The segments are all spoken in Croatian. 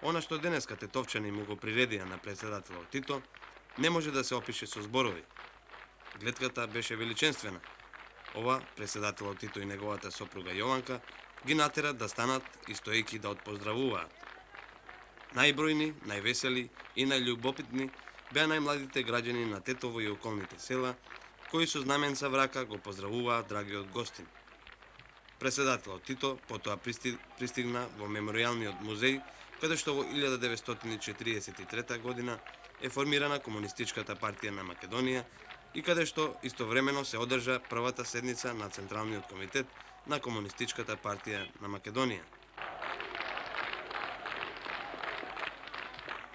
Она што денеска тетовчани му го приредија на председателот Тито, не може да се опише со зборови. Гледката беше величенствена. Ова, председателот Тито и неговата сопруга Јованка, ги натера да станат и стоејки да отпоздравуваат. Најбројни, највесели и најљубопитни беа најмладите граѓани на Тетово и околните села, кои со знаменца врака го поздравуваат драгиот гостин. Председателот Тито потоа пристигна во меморијалниот музеј, каде што во 1943 година е формирана Комунистичката партија на Македонија и каде што истовремено се одржа првата седница на Централниот комитет на Комунистичката партија на Македонија.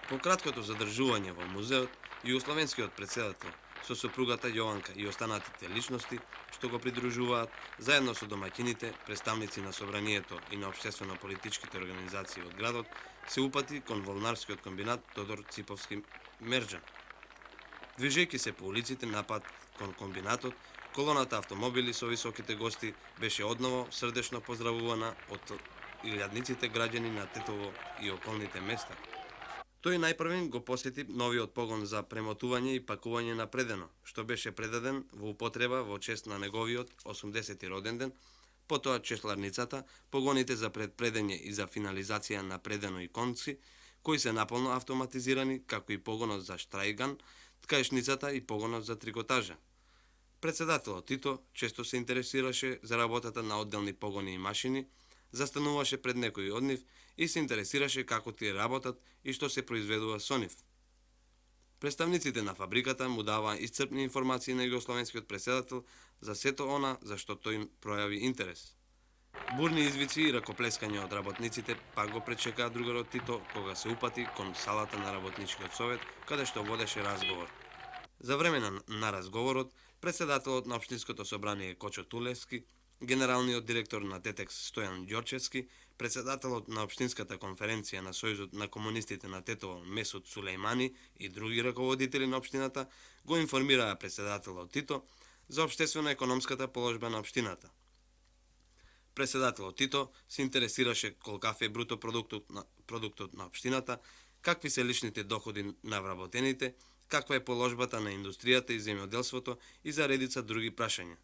По краткото задржување во музеот, југословенскиот председател со сопругата Јованка и останатите личности што го придружуваат, заедно со домаќините, представници на собранието и на општествено-политичките организации од градот, се упати кон волнарскиот комбинат Тодор Циповски Мерџан. Движејќи се по улиците напад кон комбинатот, колоната автомобили со високите гости беше одново срдечно поздравувана од илјадниците граѓани на Тетово и околните места. Тој најпрвен го посети новиот погон за премотување и пакување на предено, што беше предаден во употреба во чест на неговиот 80-ти роден ден, потоа чешларницата, погоните за предпредење и за финализација на предено и конци, кои се наполно автоматизирани, како и погонот за штрајган, ткаешницата и погонот за трикотажа. Председателот Тито често се интересираше за работата на одделни погони и машини, застануваше пред некои од нив и се интересираше како тие работат и што се произведува со нив. Представниците на фабриката му даваа исцрпни информации на југословенскиот председател за сето она за што тој пројави интерес. Бурни извици и ракоплескања од работниците пак го пречекаа другарот Тито кога се упати кон салата на работничкиот совет, каде што водеше разговор. За време на разговорот, председателот на Општинското собрание Кочо Тулевски, генералниот директор на Тетекс Стојан Ѓорчевски, председателот на Општинската конференција на Сојузот на комунистите на Тетово Месут Сулејмани и други раководители на општината го информираа председателот Тито за општествено-економската положба на општината. Председателот Тито се интересираше колкав е бруто продуктот на општината, какви се личните доходи на вработените, каква е положбата на индустријата и земјоделството и за редица други прашања.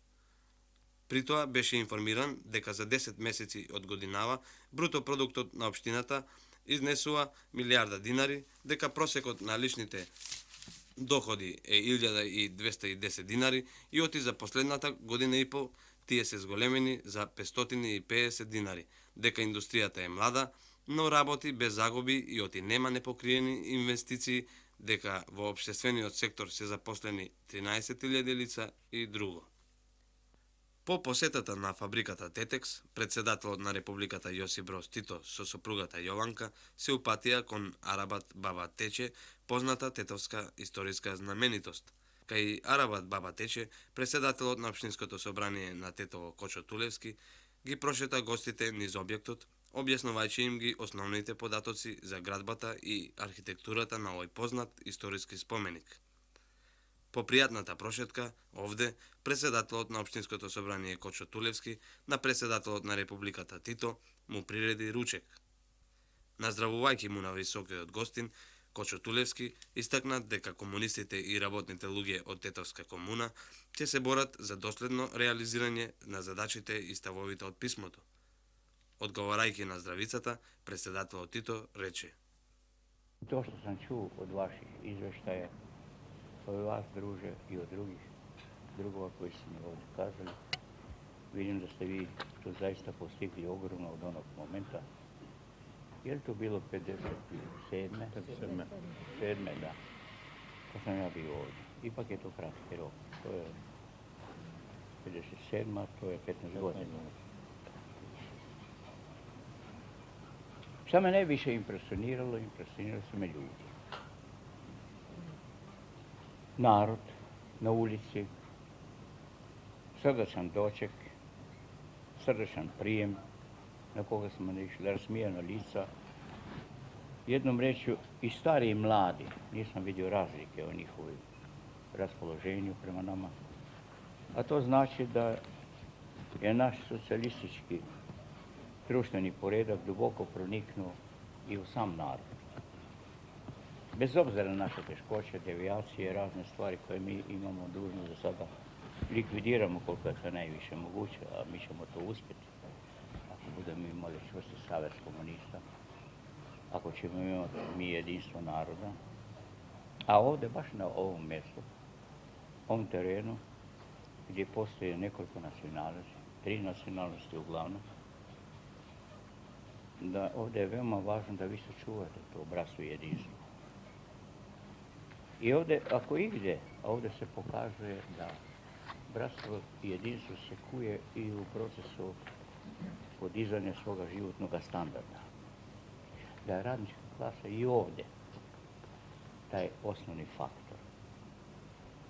При тоа беше информиран дека за 10 месеци од годинава бруто продуктот на општината изнесува милијарда динари, дека просекот на личните доходи е 1210 динари и оти за последната година и пол тие се зголемени за 550 динари, дека индустријата е млада, но работи без загуби и оти нема непокриени инвестиции, дека во општествениот сектор се запослени 13.000 лица и друго. По посетата на фабриката Тетекс, председателот на Републиката Јосип Броз Тито со сопругата Јованка се упатија кон Арабат Баба Тече, позната тетовска историска знаменитост. Кај Арабат Баба Тече, председателот на Општинското собрание на Тетово Кочо Тулевски ги прошета гостите низ објектот, објаснувајќи им ги основните податоци за градбата и архитектурата на овој познат историски споменик. По пријатната прошетка, овде, председателот на Општинското собрание Кочо Тулевски на председателот на Републиката Тито му приреди ручек. Наздравувајќи му на високиот гостин, Кочо Тулевски истакна дека комунистите и работните луѓе од Тетовска комуна ќе се борат за доследно реализирање на задачите и ставовите од писмото. Одговарајќи на здравицата, председателот Тито рече: To što sam čuo od vaših izveštaja, od vas druže i od drugova koji su mi ovdje kazali, vidim da ste vi to zaista postigli ogromno od onog momenta. Je li to bilo 57. 7. da. Kad sam ja bio ovdje. Ipak je to kratki rok. To je 57. to je 15 godina. Šta me najviše impresionirali su me ljudi. Narod na ulici, srdačan doček, srdačan prijem na koga smo naišli, razsmijana lica. Jednom rečju i stari i mladi, nisam vidio razlike o njihovom raspoloženju prema nama. A to znači da je naš socijalistički društveni poredak duboko proniknuo i u sam narod. Bez obzira na naše teškoće, devijacije, razne stvari koje mi imamo dužno za sada likvidiramo koliko je to najviše moguće, a mi ćemo to uspjeti. Ako budemo imali čvrsti savez komunista, ako ćemo imati mi jedinstvo naroda, a ovdje baš na ovom mjestu, ovom terenu, gdje postoje nekoliko nacionalnosti, 3 nacionalnosti uglavnom, da ovdje je veoma važno da vi sačuvate to bratstvo i jedinstvo. I ovdje, ako igdje, ovdje se pokazuje da bratstvo i jedinstvo se kuje i u procesu podizanja svoga životnog standarda. Da je radnička klasa i ovdje taj osnovni faktor.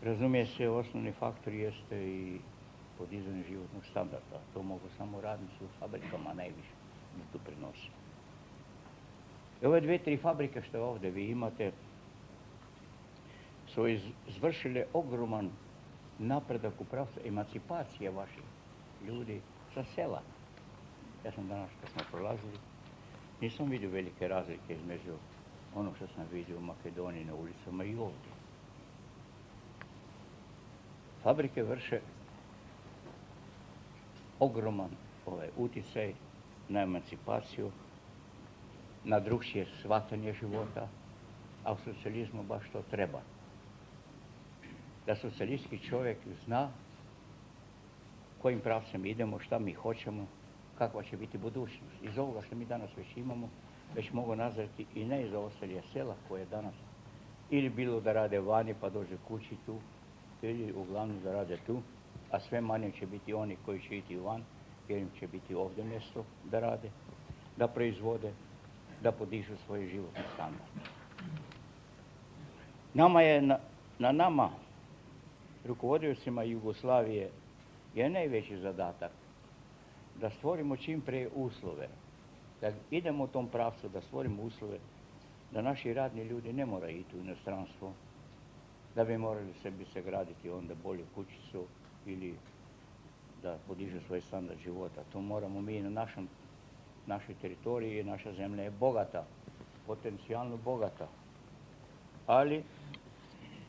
Razumije se, osnovni faktor jeste i podizanje životnog standarda. To mogu samo radnici u fabrikama najviše da doprinose. I ove 2-3 fabrike što ovdje vi imate su izvršile ogroman napredak u pravcu emancipacije vaših ljudi sa sela. Ja sam danas kad smo prolazili, nisam vidio velike razlike između onog što sam vidio u Makedoniji na ulicama i ovdje. Fabrike vrše ogroman utjecaj na emancipaciju, na drukčije shvatanje života, a u socijalizmu baš to treba. Da socijalistički čovjek zna kojim pravcem idemo, šta mi hoćemo, kakva će biti budućnost. Iz ovoga što mi danas već imamo, već mogu nazvati i najzaostalija sela koje danas ili bilo da rade vani pa dođe kući tu, ili uglavnom da rade tu, a sve manje će biti oni koji će ići van, jer im će biti ovdje mjesto da rade, da proizvode, da podižu svoj životni standard. Nama je, na nama, rukovodiocima Jugoslavije, je najveći zadatak da stvorimo čim prije uslove, da idemo u tom pravcu, da stvorimo uslove da naši radni ljudi ne moraju ići u inostranstvo, da bi morali sebi sagraditi onda bolju kućicu ili da podižu svoj standard života. To moramo mi na našoj teritoriji, naša zemlja je bogata, potencijalno bogata, ali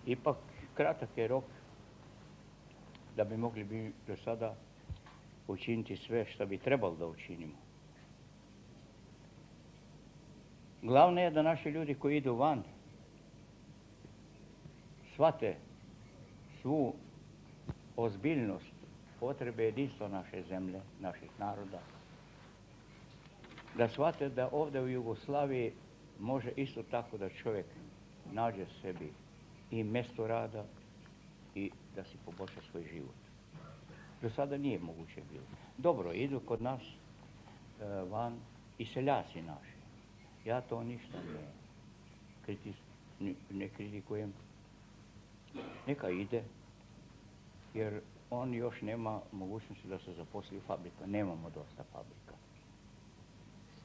ipak kratak je rok da bi mogli bi do sada učiniti sve što bi trebalo da učinimo. Glavno je da naši ljudi koji idu van shvate svu ozbiljnost potrebe jedinstva naše zemlje, naših naroda. Da shvate da ovdje u Jugoslaviji može isto tako da čovjek nađe sebi i mjesto rada i da si poboljša svoj život. Do sada nije moguće bilo. Dobro, idu kod nas van i seljaci naši. Ja to ništa ne kritikujem. Neka ide, jer on još nema mogućnosti da se zaposli u fabriku. Nemamo dosta fabrika.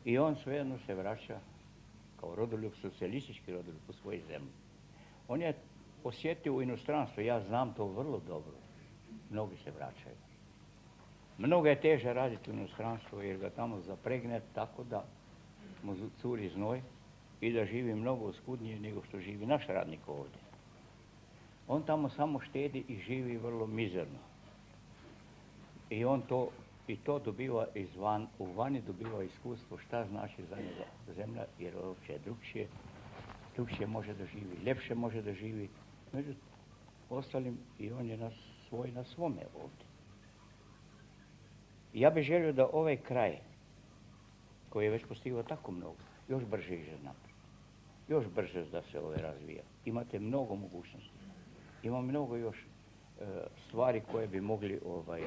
I on svejedno se vraća kao rodoljub, socijalistički rodoljub u svojoj zemlji. On je osjetio u inostranstvu, ja znam to vrlo dobro. Mnogi se vraćaju. Mnogo je teže raditi u inostranstvu jer ga tamo zapregne tako da mu curi znoj i da živi mnogo oskudnije nego što živi naš radnik ovdje. On tamo samo štedi i živi vrlo mizerno. I on to dobiva u vani dobiva iskustvo šta znači za njega zemlja, jer uopće je drugčije može da živi, ljepše može da živi. Među ostalim i on je na svome ovdje. Ja bih želio da ovaj kraj, koji je već postigao tako mnogo, još brže iže naprijed. Još brže da se razvija. Imate mnogo mogućnosti. Ima mnogo još stvari koje bi mogli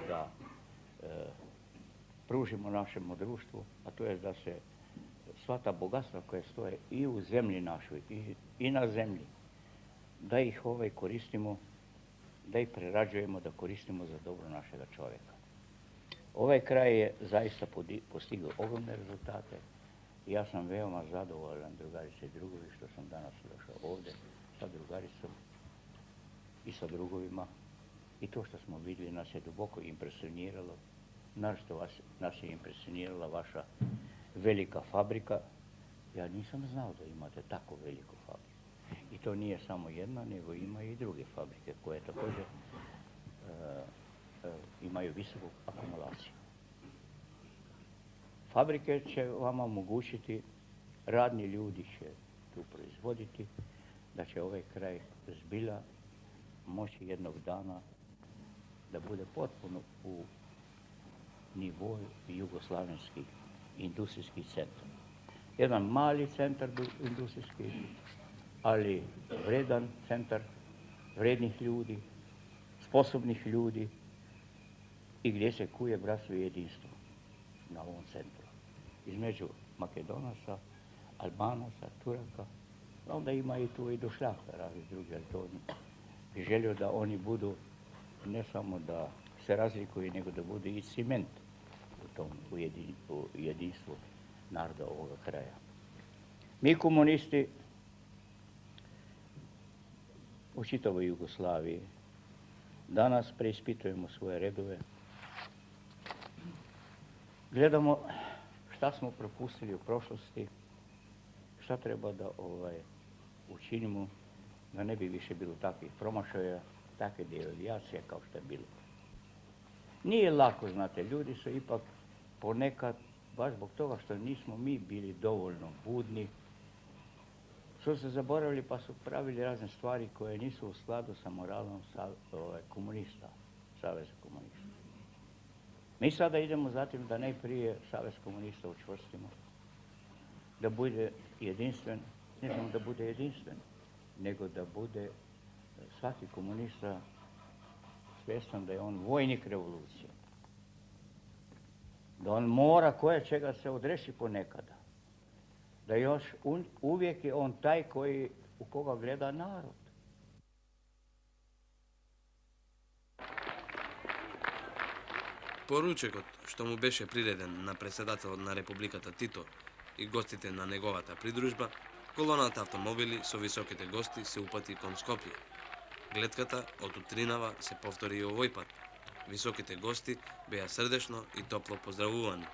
da pružimo našemu društvu, a to je da se sva ta bogatstva koje stoje i u zemlji našoj i na zemlji, da ih koristimo, da ih prerađujemo, da koristimo za dobro našega čovjeka. Ovaj kraj je zaista postigao ogromne rezultate i ja sam veoma zadovoljan, drugarice i drugovi, što sam danas došao ovdje sa drugaricom i sa drugovima. I to što smo vidjeli nas je duboko impresioniralo. Naročito nas je impresionirala vaša velika fabrika Ja nisam znao da imate tako veliku fabriku. I to nije samo jedna, nego ima i druge fabrike koje također imaju visoku akumulaciju. Fabrike će vama omogućiti, radni ljudi će tu proizvoditi, da će ovaj kraj zbilja moći jednog dana da bude potpuno u nivoju jugoslavenskih industrijskih centra. Jedan mali centar industrijski, ali vredan centar, vrednih ljudi, sposobnih ljudi i gdje se kuje bratstvo i jedinstvo na ovom centru. Između Makedonaca, Albanaca, Turaka, onda ima i tu i došljaka raznih drugih, ali to bi želio da oni budu ne samo da se razlikuju, nego da bude i ciment u tom jedinstvu naroda ovoga kraja. Mi komunisti u čitavoj Jugoslaviji danas preispitujemo svoje redove. Gledamo šta smo propustili u prošlosti, šta treba da učinimo da ne bi više bilo takvih promašaja, takve devijacije kao što je bilo. Nije lako, znate, ljudi su ipak ponekad, baš zbog toga što nismo mi bili dovoljno budni, su se zaboravili pa su pravili razne stvari koje nisu u skladu sa moralom komunista, Saveza komunista. Mi sada idemo zatim da najprije Savez komunista učvrstimo, da bude jedinstven, ne samo da bude jedinstven, nego da bude svaki komunista svjestan da je on vojnik revolucije. Da on mora koje čega se odreći ponekada. Da još uvijek je on taj u koga gleda narod. Поручекот, што му беше приреден на председателот на Републиката Тито и гостите на неговата придружба, колоната автомобили со високите гости се упати кон Скопје. Гледката од утринава се повтори и овој пат. Високите гости беа срдечно и топло поздравувани.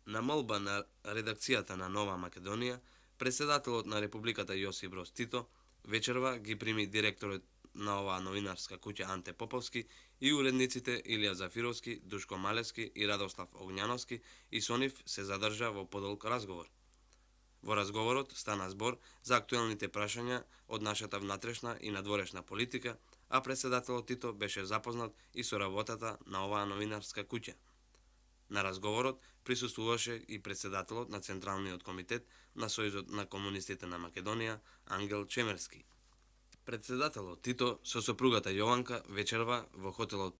На молба на редакцијата на Нова Македонија, председателот на Републиката Јосип Броз Тито вечерва ги прими директорот на оваа новинарска куќа Анте Поповски и уредниците Илија Зафировски, Душко Малевски и Радослав Огњановски и со нив се задржа во подолг разговор. Во разговорот стана збор за актуелните прашања од нашата внатрешна и надворешна политика, а председателот Тито беше запознат и со работата на оваа новинарска куќа. На разговорот присуствуваше и председателот на Централниот комитет на Сојузот на комунистите на Македонија Ангел Чемерски. Председателот Тито со сопругата Јованка вечерва во хотелот